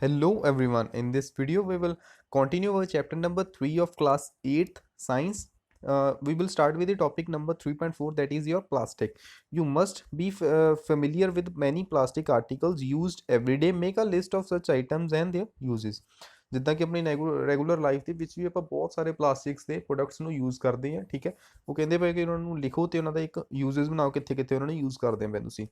Hello everyone. In this video, we will continue our chapter number 3 of class 8th science. We will start with the topic number 3.4, that is your plastic. You must be familiar with many plastic articles used every day. Make a list of such items and their uses. ਜਿੱਦਾਂ ਕਿ ਆਪਣੀ regular life ਦੇ ਵਿੱਚ ਵੀ ਆਪਾਂ ਬਹੁਤ ਸਾਰੇ plastics ਦੇ products ਨੂੰ ਯੂਜ਼ ਕਰਦੇ ਹਾਂ, ਠੀਕ ਹੈ। ਉਹ ਕਹਿੰਦੇ ਪਏ ਕਿ ਉਹਨਾਂ ਨੂੰ ਲਿਖੋ ਤੇ ਉਹਨਾਂ ਦਾ ਇੱਕ ਯੂਜ਼ਸ ਬਣਾਓ, ਕਿੱਥੇ ਕਿੱਥੇ ਉਹਨਾਂ ਨੂੰ ਯੂਜ਼ ਕਰਦੇ ਪਏ ਤੁਸੀਂ।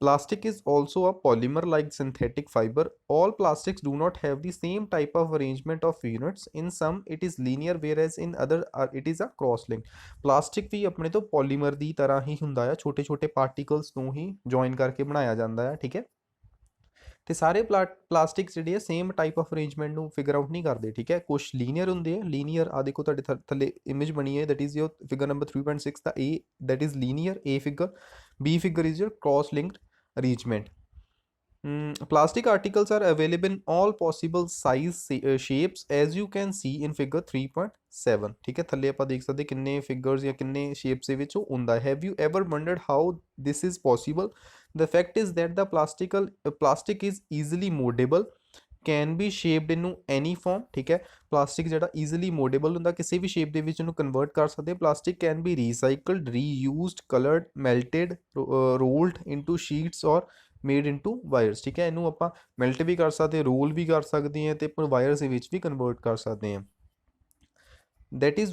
Plastic is also a polymer like synthetic fiber. All plastics do not have the same type of arrangement of units. In some it is linear whereas in other it is a cross-linked. Plastic ਵੀ ਆਪਣੇ ਤੋਂ polymer ਦੀ ਤਰ੍ਹਾਂ ਹੀ ਹੁੰਦਾ ਹੈ, ਛੋਟੇ ਛੋਟੇ particles ਨੂੰ ਹੀ join ਕਰਕੇ ਬਣਾਇਆ ਜਾਂਦਾ ਹੈ, ਠੀਕ ਹੈ। ਤੇ ਸਾਰੇ ਪਲਾਸਟਿਕਸ ਜਿਹੜੇ ਆ ਸੇਮ ਟਾਈਪ ਆਫ ਅਰੇਂਜਮੈਂਟ ਨੂੰ ਫਿਗਰ ਆਊਟ ਨਹੀਂ ਕਰਦੇ, ਠੀਕ ਹੈ। ਕੁਝ ਲੀਨੀਅਰ ਹੁੰਦੇ ਆ, ਲੀਨੀਅਰ ਆ ਦੇਖੋ ਤੁਹਾਡੇ ਥੱਲੇ ਇਮੇਜ ਬਣੀ ਹੈ, that is your figure number 3.6 the A, that is linear A figure. B figure is your cross linked arrangement. Plastic articles are available in all possible size shapes as you can see in figure 3.7, ਠੀਕ ਹੈ। ਥੱਲੇ ਆਪਾਂ ਦੇਖ ਸਕਦੇ ਕਿੰਨੇ figures ਜਾਂ ਕਿੰਨੇ shapes ਦੇ ਵਿੱਚ ਉਹ ਹੁੰਦਾ ਹੈ। Have you ever wondered how this is possible? The fact is that the plastic is easily moldable, can be shaped into any form, ਠੀਕ ਹੈ। ਪਲਾਸਟਿਕ ਜਿਹੜਾ ਈਜ਼ੀਲੀ ਮੋਡੇਬਲ ਹੁੰਦਾ, ਕਿਸੇ ਵੀ ਸ਼ੇਪ ਦੇ ਵਿੱਚ ਉਹਨੂੰ ਕਨਵਰਟ ਕਰ ਸਕਦੇ। Plastic can be recycled, reused, coloured, melted, rolled into sheets or made into wires, ਠੀਕ ਹੈ। ਇਹਨੂੰ ਆਪਾਂ ਮੈਲਟ ਵੀ ਕਰ ਸਕਦੇ, ਰੋਲ ਵੀ ਕਰ ਸਕਦੇ ਹਾਂ ਤੇ ਵਾਇਰਸ ਦੇ ਵਿੱਚ ਵੀ ਕਨਵਰਟ ਕਰ ਸਕਦੇ ਹਾਂ। that is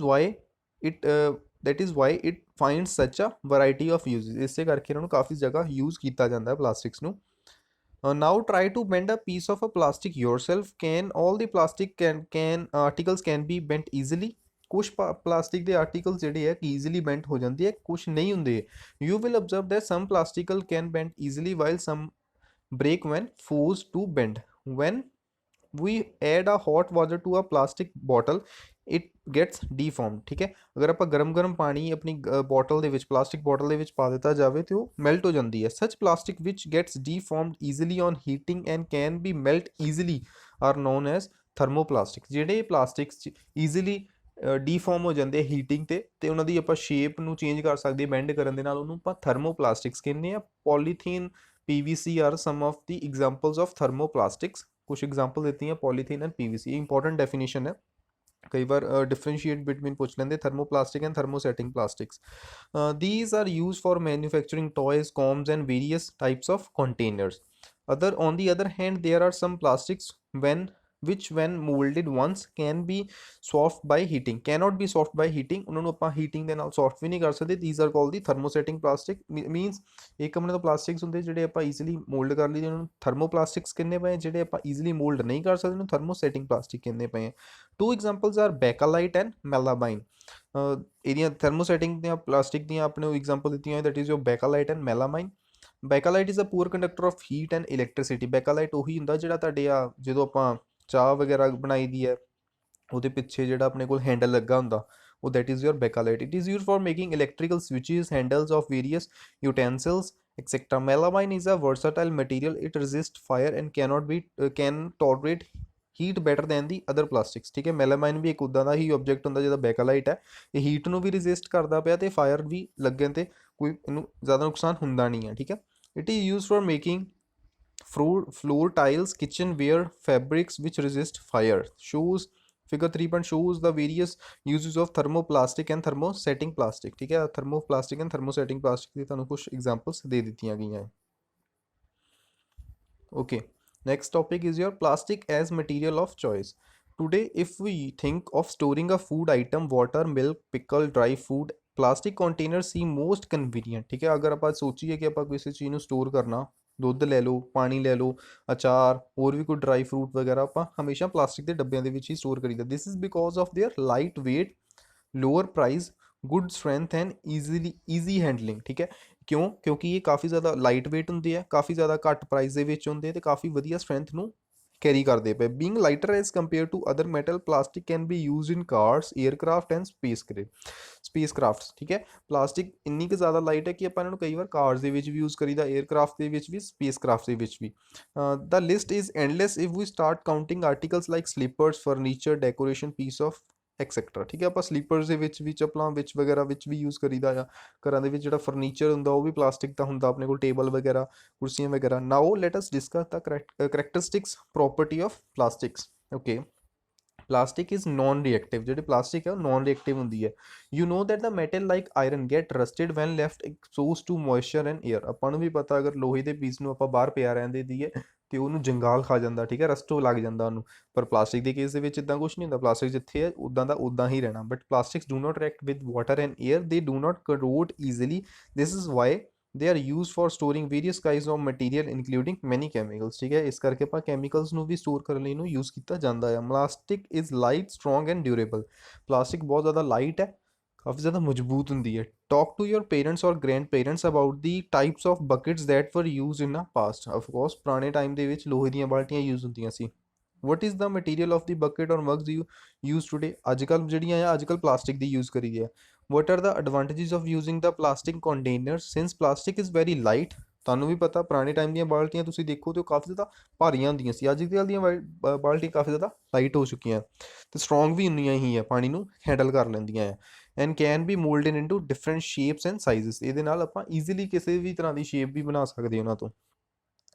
why it finds such a variety of uses. ਇਸੇ ਕਰਕੇ ਇਹਨਾਂ ਨੂੰ ਕਾਫੀ ਜਗ੍ਹਾ ਯੂਜ਼ ਕੀਤਾ ਜਾਂਦਾ ਹੈ ਪਲਾਸਟਿਕਸ ਨੂੰ। Now try to bend a piece of a plastic yourself. Can all the plastic can articles can be bent easily? ਕੁਛ ਪਲਾਸਟਿਕ ਦੇ ਆਰਟੀਕਲ ਜਿਹੜੇ ਹੈ ਕਿ ਈਜ਼ੀਲੀ ਬੈਂਟ ਹੋ ਜਾਂਦੀ ਹੈ, ਕੁਛ ਨਹੀਂ ਹੁੰਦੇ। You will observe that some plastical can bend easily while some break when forced to bend. When we add a hot water to a plastic bottle it gets deformed, ਠੀਕ ਹੈ। ਅਗਰ ਆਪਾਂ ਗਰਮ ਪਾਣੀ ਆਪਣੀ ਬੋਟਲ ਦੇ ਵਿੱਚ, ਪਲਾਸਟਿਕ ਬੋਟਲ ਦੇ ਵਿੱਚ ਪਾ ਦਿੱਤਾ ਜਾਵੇ ਤੇ ਉਹ ਮੈਲਟ ਹੋ ਜਾਂਦੀ ਹੈ। such plastic which gets deformed easily on heating and can be melt easily are known as thermoplastic. ਜਿਹੜੇ ਪਲਾਸਟਿਕਸ ਈਜ਼ੀਲੀ ਡੀਫਾਰਮ ਹੋ ਜਾਂਦੇ ਹੀਟਿੰਗ ਤੇ ਉਹਨਾਂ ਦੀ ਆਪਾਂ ਸ਼ੇਪ ਨੂੰ ਚੇਂਜ ਕਰ ਸਕਦੇ ਬੈਂਡ ਕਰਨ ਦੇ ਨਾਲ, ਉਹਨੂੰ ਆਪਾਂ ਥਰਮੋਪਲਾਸਟਿਕਸ ਕਹਿੰਦੇ ਆ। Polythene, PVC are some of the examples of thermoplastics. ਕੁਛ ਐਗਜ਼ਾਮਪਲ ਦਿੱਤੀਆਂ polythene and PVC, important definition ਹੈ। ਕਈ ਵਾਰ ਡਿਫਰੈਂਸ਼ੀਏਟ ਬਿਟਵੀਨ ਪੁੱਛ ਲੈਂਦੇ thermoplastic and thermosetting plastics. These are used for manufacturing toys, combs and various types of containers. On the other hand, there are some plastics which when molded once can be soft by heating, cannot be soft by heating, ਉਹਨਾਂ ਨੂੰ ਆਪਾਂ heating ਦੇ ਨਾਲ soft ਵੀ ਨਹੀਂ ਕਰ ਸਕਦੇ। These are called the thermosetting plastic. Means ਇੱਕ ਆਪਣੇ ਤੋਂ ਪਲਾਸਟਿਕਸ ਹੁੰਦੇ ਜਿਹੜੇ ਆਪਾਂ ਈਜ਼ੀਲੀ ਮੋਲਡ ਕਰ ਲਈਏ, ਉਹਨਾਂ ਨੂੰ ਥਰਮੋਪਲਾਸਟਿਕਸ ਕਹਿੰਦੇ ਪਏ। ਜਿਹੜੇ ਆਪਾਂ ਈਜ਼ੀਲੀ ਮੋਲਡ ਨਹੀਂ ਕਰ ਸਕਦੇ ਉਹਨੂੰ ਥਰਮੋਸੈਟਿੰਗ ਪਲਾਸਟਿਕ ਕਹਿੰਦੇ ਪਏ ਆ। Two examples are Bakelite and melamine. ਇਹਦੀਆਂ ਥਰਮੋਸੈਟਿੰਗ ਦੀਆਂ ਪਲਾਸਟਿਕ ਦੀਆਂ ਆਪਣੇ ਐਗਜ਼ਾਮਪਲ ਦਿੱਤੀਆਂ, that is your Bakelite and melamine. Bakelite is a poor conductor of heat and electricity. Bakelite ਉਹੀ ਹੁੰਦਾ ਜਿਹੜਾ ਤੁਹਾਡੇ ਆ ਜਦੋਂ ਆਪਾਂ ਚਾਹ ਵਗੈਰਾ ਬਣਾਈ ਦੀ ਹੈ ਉਹਦੇ ਪਿੱਛੇ ਜਿਹੜਾ ਆਪਣੇ ਕੋਲ ਹੈਂਡਲ ਲੱਗਾ ਹੁੰਦਾ ਉਹ, that is your Bakelite. It is used for making electrical switches, handles of various utensils, etc. Melamine is a versatile material. It resists fire and can tolerate heat better than the other plastics, ਠੀਕ ਹੈ। Melamine ਵੀ ਇੱਕ ਉੱਦਾਂ ਦਾ ਹੀ object ਹੁੰਦਾ ਜਿਹਦਾ ਬੈਕਾਲਾਈਟ ਹੈ। ਇਹ heat ਨੂੰ ਵੀ resist ਕਰਦਾ ਪਿਆ ਤੇ ਫਾਇਰ ਵੀ ਲੱਗਣ ਤੇ ਕੋਈ ਇਹਨੂੰ ਜ਼ਿਆਦਾ ਨੁਕਸਾਨ ਹੁੰਦਾ ਨਹੀਂ ਹੈ, ਠੀਕ ਹੈ। It is use for making floor tiles, kitchenware, fabrics which resist fire. Figure 3 shows the various uses of thermoplastic and thermosetting plastic, ठीक है। thermoplastic and thermosetting plastic ਦੀ ਤੁਹਾਨੂੰ ਕੁਝ examples ਦੇ ਦਿੱਤੀਆਂ ਗਈਆਂ। Okay, next topic is your plastic as material of choice. Today if we think of storing a food item, water, milk, pickle, dry food, plastic containers seem most convenient, ठीक है। अगर ਆਪਾਂ ਸੋਚੀਏ ਕਿ ਆਪਾਂ ਕਿਸੇ ਚੀਜ਼ ਨੂੰ ਸਟੋਰ ਕਰਨਾ, ਦੁੱਧ ਲੈ ਲਓ, ਪਾਣੀ ਲੈ ਲਓ, ਅਚਾਰ, ਹੋਰ ਵੀ ਕੋਈ ਡਰਾਈ ਫਰੂਟ ਵਗੈਰਾ, ਆਪਾਂ ਹਮੇਸ਼ਾ ਪਲਾਸਟਿਕ ਦੇ ਡੱਬਿਆਂ ਦੇ ਵਿੱਚ ਹੀ ਸਟੋਰ ਕਰੀਦਾ। This is because of there light weight, lower price, good strength and easy handling, ਠੀਕ ਹੈ। ਕਿਉਂ? ਕਿਉਂਕਿ ਇਹ ਕਾਫੀ ਜ਼ਿਆਦਾ ਲਾਈਟ ਵੇਟ ਹੁੰਦੇ ਆ, ਕਾਫੀ ਜ਼ਿਆਦਾ ਘੱਟ ਪ੍ਰਾਈਸ ਦੇ ਵਿੱਚ ਹੁੰਦੇ ਤੇ ਕਾਫੀ ਵਧੀਆ ਸਟਰੈਂਥ ਨੂੰ ਕੈਰੀ ਕਰਦੇ ਪਏ। Being lighter as compare to other metal, plastic can be used in cars, aircraft and spacecrafts, ਠੀਕ ਹੈ। ਪਲਾਸਟਿਕ ਇੰਨੀ ਕੁ ਜ਼ਿਆਦਾ ਲਾਈਟ ਹੈ ਕਿ ਆਪਾਂ ਇਹਨਾਂ ਨੂੰ ਕਈ ਵਾਰ ਕਾਰਸ ਦੇ ਵਿੱਚ ਵੀ ਯੂਜ਼ ਕਰੀਦਾ, ਏਅਰਕ੍ਰਾਫਟ ਦੇ ਵਿੱਚ ਵੀ, ਸਪੇਸਕ੍ਰਾਫਟ ਦੇ ਵਿੱਚ ਵੀ। The list is endless if we start counting articles like slippers, furniture, decoration piece of etcetera. ਠੀਕ ਹੈ, ਆਪਾਂ ਸਲੀਪਰਸ ਦੇ ਵਿੱਚ ਵੀ, ਚੱਪਲਾਂ ਵਿੱਚ ਵਗੈਰਾ ਵਿੱਚ ਵੀ ਯੂਜ਼ ਕਰੀਦਾ ਆ। ਘਰਾਂ ਦੇ ਵਿੱਚ ਜਿਹੜਾ ਫਰਨੀਚਰ ਹੁੰਦਾ ਉਹ ਵੀ ਪਲਾਸਟਿਕ ਦਾ ਹੁੰਦਾ, ਆਪਣੇ ਕੋਲ ਟੇਬਲ ਵਗੈਰਾ, ਕੁਰਸੀਆਂ ਵਗੈਰਾ। Now let us discuss the characteristics property of plastics. Okay, plastic is non-reactive। ਜਿਹੜੇ ਪਲਾਸਟਿਕ ਹੈ ਉਹ ਨਾਨ ਰਿਐਕਟਿਵ ਹੁੰਦੀ ਹੈ। You know that the metal like iron get rusted when left exposed to moisture and air. ਆਪਾਂ ਨੂੰ ਵੀ ਪਤਾ, ਅਗਰ ਲੋਹੇ ਦੇ ਪੀਸ ਨੂੰ ਆਪਾਂ ਬਾਹਰ ਪਿਆ ਰਹਿਣ ਦੇ ਦਈਏ ਤੇ ਉਹਨੂੰ ਜੰਗਾਲ ਖਾ ਜਾਂਦਾ, ਠੀਕ ਹੈ, ਰਸਟ ਲੱਗ ਜਾਂਦਾ ਉਹਨੂੰ। ਪਰ ਪਲਾਸਟਿਕ ਦੇ ਕੇਸ ਦੇ ਵਿੱਚ ਇਦਾਂ ਕੁਝ ਨਹੀਂ ਹੁੰਦਾ। ਪਲਾਸਟਿਕ ਜਿੱਥੇ ਹੈ ਉੱਦਾਂ ਦਾ ਉੱਦਾਂ ਹੀ ਰਹਿਣਾ। But plastics do not react with water and air, they do not corrode easily। this is why they are used for storing various kinds of material including many chemicals। ਠੀਕ ਹੈ, ਇਸ ਕਰਕੇ ਆਪਾਂ ਕੈਮੀਕਲਸ ਨੂੰ ਵੀ ਸਟੋਰ ਕਰਨ ਲਈ ਇਹਨੂੰ use ਕੀਤਾ ਜਾਂਦਾ ਹੈ। Plastic is light, strong and durable. Plastic ਬਹੁਤ ਜ਼ਿਆਦਾ ਲਾਈਟ ਹੈ, ਕਾਫੀ ਜ਼ਿਆਦਾ ਮਜ਼ਬੂਤ ਹੁੰਦੀ ਹੈ। ਟਾਕ ਟੂ ਯੋਰ ਪੇਰੈਂਟਸ ਔਰ grandparents about the types of buckets that were use in a past. Of course ਪੁਰਾਣੇ ਟਾਈਮ ਦੇ ਵਿੱਚ ਲੋਹੇ ਦੀਆਂ ਬਾਲਟੀਆਂ ਯੂਜ਼ ਹੁੰਦੀਆਂ ਸੀ। What is the material of the bucket ਔਰ ਮਗਜ਼ ਯੂ ਯੂਜ਼ ਟੂਡੇ। ਅੱਜ ਕੱਲ੍ਹ ਜਿਹੜੀਆਂ ਆ, ਅੱਜ ਕੱਲ੍ਹ ਪਲਾਸਟਿਕ ਦੀ ਯੂਜ਼ ਕਰੀ ਦੀ ਹੈ। What are the advantages of using the plastic container since plastic is very light. ਤੁਹਾਨੂੰ ਵੀ ਪਤਾ, ਪੁਰਾਣੇ ਟਾਈਮ ਦੀਆਂ ਬਾਲਟੀਆਂ ਤੁਸੀਂ ਦੇਖੋ ਤੇ ਉਹ ਕਾਫੀ ਜ਼ਿਆਦਾ ਭਾਰੀਆਂ ਹੁੰਦੀਆਂ ਸੀ। ਅੱਜ ਕੱਲ੍ਹ ਦੀਆਂ ਬਾਲਟੀਆਂ ਕਾਫੀ ਜ਼ਿਆਦਾ ਲਾਈਟ ਹੋ ਚੁੱਕੀਆਂ ਤੇ ਸਟਰੋਂਗ ਵੀ ਉਨੀਆਂ ਹੀ ਆ, ਪਾਣੀ ਨੂੰ ਹੈਂਡਲ ਕਰ ਲੈਂਦੀਆਂ ਆ। And can be moulded into different shapes and sizes. ਇਹਦੇ ਨਾਲ ਆਪਾਂ ਈਜ਼ੀਲੀ ਕਿਸੇ ਵੀ ਤਰ੍ਹਾਂ ਦੀ ਸ਼ੇਪ ਵੀ ਬਣਾ ਸਕਦੇ ਉਹਨਾਂ ਤੋਂ।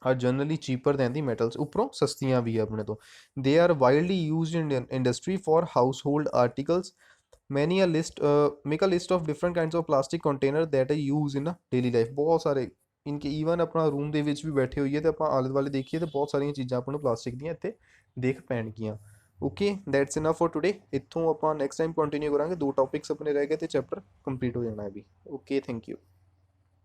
Are generally cheaper than the metals. ਉੱਪਰੋਂ ਸਸਤੀਆਂ ਵੀ ਆ ਆਪਣੇ ਤੋਂ। They are widely used in industry for household articles. Many a list make a list of different kinds of plastic container that are use in daily life. ਬਹੁਤ ਸਾਰੇ ਇਨਕੇ even ਆਪਣਾ room ਦੇ ਵਿੱਚ ਵੀ ਬੈਠੇ ਹੋਈਏ ਤੇ ਆਪਾਂ ਆਲੇ ਦੁਆਲੇ ਦੇਖੀਏ ਤੇ ਬਹੁਤ ਸਾਰੀਆਂ ਚੀਜ਼ਾਂ ਆਪਾਂ ਨੂੰ ਪਲਾਸਟਿਕ ਦੀਆਂ ਇੱਥੇ ਦੇਖ ਪੈਣਗੀਆਂ। Okay, that's enough for today. ਇੱਥੋਂ ਆਪਾਂ ਨੈਕਸਟ ਟਾਈਮ ਕੰਟੀਨਿਊ ਕਰਾਂਗੇ। 2 ਟੌਪਿਕਸ ਆਪਣੇ ਰਹਿ ਗਏ ਤੇ ਚੈਪਟਰ ਕੰਪਲੀਟ ਹੋ ਜਾਣਾ ਹੈ ਵੀ। Okay, thank you.